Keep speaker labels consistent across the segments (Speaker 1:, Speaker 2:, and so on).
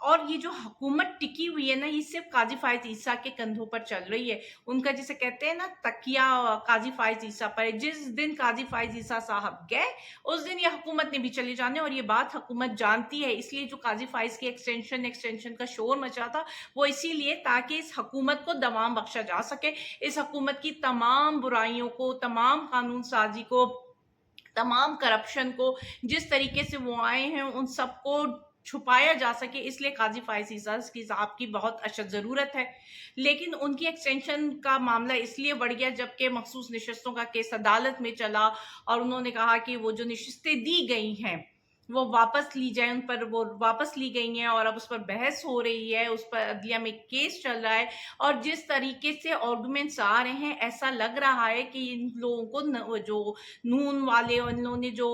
Speaker 1: اور یہ جو حکومت ٹکی ہوئی ہے نا، یہ صرف قاضی فائز عیسیٰ کے کندھوں پر چل رہی ہے. ان کا جسے کہتے ہیں نا تکیہ قاضی فائز عیسیٰ پر ہے. جس دن قاضی فائز عیسیٰ صاحب گئے اس دن یہ حکومت نے بھی چلے جانے، اور یہ بات حکومت جانتی ہے. اس لیے جو قاضی فائز کی ایکسٹینشن کا شور مچا تھا وہ اسی لیے تاکہ اس حکومت کو دوام بخشا جا سکے، اس حکومت کی تمام برائیوں کو، تمام قانون سازی کو، تمام کرپشن کو، جس طریقے سے وہ آئے ہیں ان سب کو چھپایا جا سکے. اس لیے قاضی فائز عیسیٰ صاحب کی بہت اشد ضرورت ہے. لیکن ان کی ایکسٹینشن کا معاملہ اس لیے بڑھ گیا جبکہ مخصوص نشستوں کا کیس عدالت میں چلا، اور انہوں نے کہا کہ وہ جو نشستیں دی گئی ہیں وہ واپس لی جائیں. ان پر وہ واپس لی گئی ہیں اور اب اس پر بحث ہو رہی ہے، اس پر عدلیہ میں کیس چل رہا ہے. اور جس طریقے سے آرگومنٹس آ رہے ہیں ایسا لگ رہا ہے کہ ان لوگوں کو جو نون والے اور ان لوگوں نے جو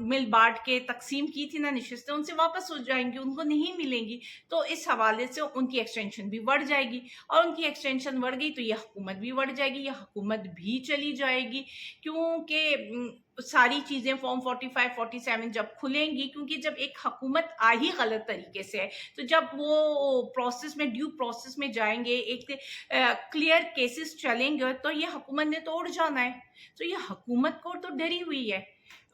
Speaker 1: مل بانٹ کے تقسیم کی تھی نا نشستیں، ان سے واپس ہو جائیں گی، ان کو نہیں ملیں گی. تو اس حوالے سے ان کی ایکسٹینشن بھی بڑھ جائے گی، اور ان کی ایکسٹینشن بڑھ گئی تو یہ حکومت بھی بڑھ جائے گی، یہ حکومت بھی چلی جائے گی. کیونکہ ساری چیزیں فارم 45 47 جب کھلیں گی، کیونکہ جب ایک حکومت آ ہی غلط طریقے سے ہے تو جب وہ پروسیس میں ڈیو پروسیس میں جائیں گے، ایک کلیئر کیسز چلیں گے تو یہ حکومت نے توڑ جانا ہے. تو یہ حکومت کو تو ڈری ہوئی ہے،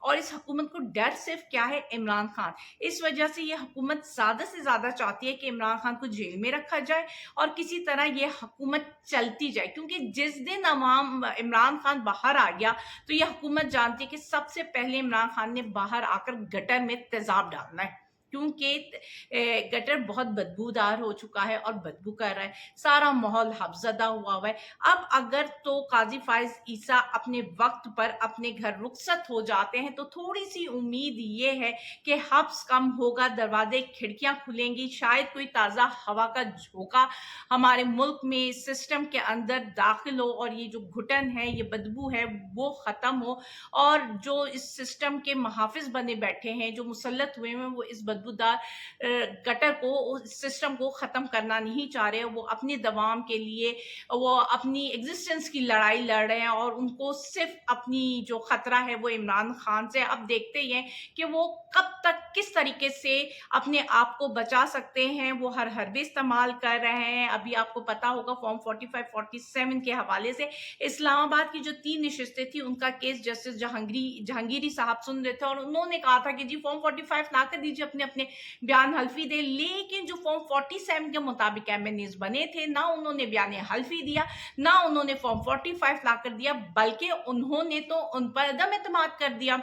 Speaker 1: اور اس حکومت کو ڈر صرف کیا ہے؟ عمران خان. اس وجہ سے یہ حکومت زیادہ سے زیادہ چاہتی ہے کہ عمران خان کو جیل میں رکھا جائے اور کسی طرح یہ حکومت چلتی جائے. کیونکہ جس دن عمران خان باہر آ گیا تو یہ حکومت جانتی ہے کہ سب سے پہلے عمران خان نے باہر آ کر گٹر میں تیزاب ڈالنا ہے، کیونکہ گٹر بہت بدبودار ہو چکا ہے اور بدبو کر رہا ہے، سارا ماحول حفظدہ ہوا ہے. اب اگر تو قاضی فائز عیسیٰ اپنے وقت پر اپنے گھر رخصت ہو جاتے ہیں تو تھوڑی سی امید یہ ہے کہ حبس کم ہوگا، دروازے کھڑکیاں کھلیں گی، شاید کوئی تازہ ہوا کا جھونکا ہمارے ملک میں سسٹم کے اندر داخل ہو، اور یہ جو گھٹن ہے، یہ بدبو ہے، وہ ختم ہو. اور جو اس سسٹم کے محافظ بنے بیٹھے ہیں، جو مسلط ہوئے ہیں، وہ اس بدبودار گٹر کو، سسٹم کو ختم کرنا نہیں چاہ رہے. وہ اپنے دوام کے لیے وہ اپنی ایگزسٹنس کی لڑائی لڑ رہے ہیں، اور ان کو صرف اپنی جو خطرہ ہے وہ عمران خان سے. اب دیکھتے ہی ہیں کہ وہ کب تک کس طریقے سے اپنے آپ کو بچا سکتے ہیں. وہ ہر حربے استعمال کر رہے ہیں. ابھی آپ کو پتا ہوگا فارم 45 47 کے حوالے سے اسلام آباد کی جو 3 نشستیں تھیں ان کا کیس جسٹس جہانگیری صاحب سن رہے تھے، اور انہوں نے کہا تھا کہ جی فارم 45 لا کر دیجیے، اپنے اپنے بیان حلفی دے. لیکن جو فارم 47 کے مطابق ایمنیز بنے تھے، نہ انہوں نے بیان حلفی دیا، نہ انہوں نے فارم 45 لا کر دیا، بلکہ انہوں نے تو ان پر عدم اعتماد کر دیا.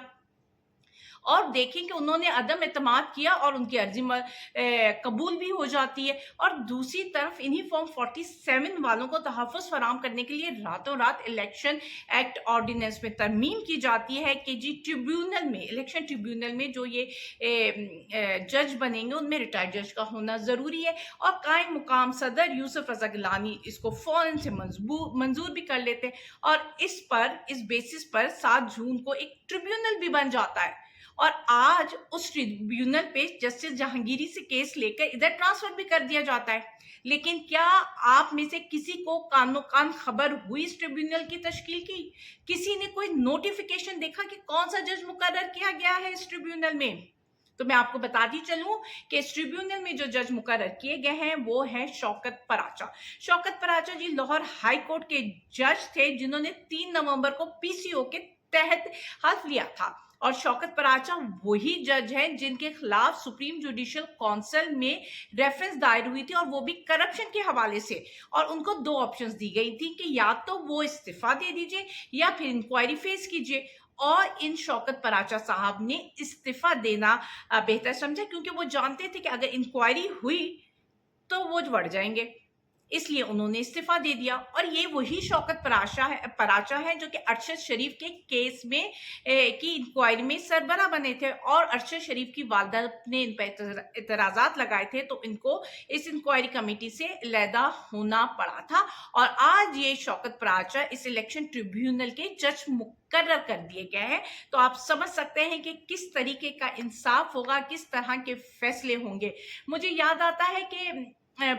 Speaker 1: اور دیکھیں کہ انہوں نے عدم اعتماد کیا اور ان کی عرضی قبول بھی ہو جاتی ہے. اور دوسری طرف انہی فارم 47 والوں کو تحفظ فراہم کرنے کے لیے راتوں رات الیکشن ایکٹ آرڈیننس میں ترمیم کی جاتی ہے کہ جی ٹریبیونل میں، الیکشن ٹریبیونل میں جو یہ جج بنیں گے ان میں ریٹائرڈ جج کا ہونا ضروری ہے. اور قائم مقام صدر یوسف رضا گیلانی اس کو فوراً سے منظور بھی کر لیتے، اور اس بیسس پر 7 جون کو ایک ٹریبیونل بھی بن جاتا ہے. اور آج اس ٹریبیونل پہ جسٹس جہانگیری سے کیس لے کر ادھر ٹرانسفر بھی کر دیا جاتا ہے. لیکن کیا آپ میں سے کسی کو کانو کان خبر ہوئی اس ٹریبیونل کی تشکیل کی؟ کسی نے کوئی نوٹیفیکیشن دیکھا کہ کون سا جج مقرر کیا گیا ہے اس ٹریبیونل میں؟ تو میں آپ کو بتاتی چلوں کہ اس ٹریبیونل میں جو جج مقرر کیے گئے ہیں وہ ہیں شوکت پراچا. شوکت پراچا جی لاہور ہائی کورٹ کے جج تھے جنہوں نے 3 نومبر کو PCO کے تحت حلف لیا تھا. اور شوکت پراچا وہی جج ہیں جن کے خلاف سپریم جوڈیشل کونسل میں ریفرنس دائر ہوئی تھی، اور وہ بھی کرپشن کے حوالے سے. اور ان کو 2 آپشنز دی گئی تھی کہ یا تو وہ استعفیٰ دے دیجئے یا پھر انکوائری فیس کیجئے. اور ان شوکت پراچا صاحب نے استعفیٰ دینا بہتر سمجھا، کیونکہ وہ جانتے تھے کہ اگر انکوائری ہوئی تو وہ بڑھ جائیں گے، اس لیے انہوں نے استعفیٰ دے دیا. اور یہ وہی شوکت پراچا ہے جو کہ ارشد شریف کے کیس میں کی انکوائری میں سربراہ بنے تھے، اور ارشد شریف کی والدہ نے ان پر اعتراضات لگائے تھے تو ان کو اس انکوائری کمیٹی سے علیحدہ ہونا پڑا تھا. اور آج یہ شوکت پراچا اس الیکشن ٹریبیونل کے جج مقرر کر دیے گئے ہیں. تو آپ سمجھ سکتے ہیں کہ کس طریقے کا انصاف ہوگا، کس طرح کے فیصلے ہوں گے. مجھے یاد آتا ہے کہ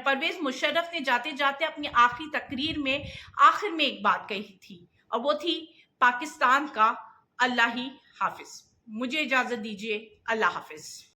Speaker 1: پرویز مشرف نے جاتے جاتے اپنی آخری تقریر میں آخر میں ایک بات کہی تھی، اور وہ تھی پاکستان کا اللہ ہی حافظ. مجھے اجازت دیجیے، اللہ حافظ.